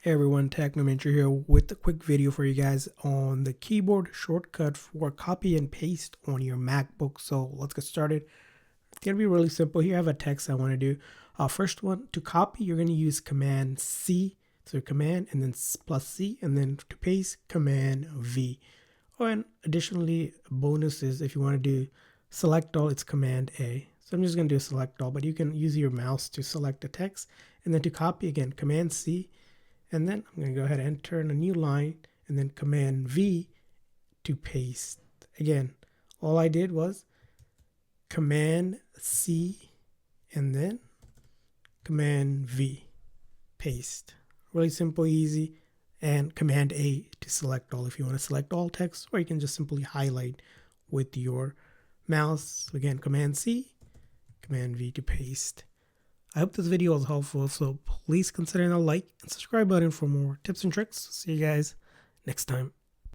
Hey everyone, Technomentary here with a quick video for you guys on the keyboard shortcut for copy and paste on your MacBook. So let's get started. It's going to be really simple. Here I have a text I want to do. First one, to copy, you're going to use Command C. So Command and then plus C, and then to paste, Command V. Oh, and additionally, bonus is if you want to do select all, it's Command A. So I'm just going to do select all, but you can use your mouse to select the text. And then to copy, again, Command C. And then I'm going to go ahead and enter in a new line and then Command V to paste. Again, all I did was Command C and then Command V, paste. Really simple, easy. And Command A to select all if you want to select all text, or you can just simply highlight with your mouse. Again, Command C, Command V to paste. I hope this video was helpful, so please consider a like and subscribe button for more tips and tricks. See you guys next time.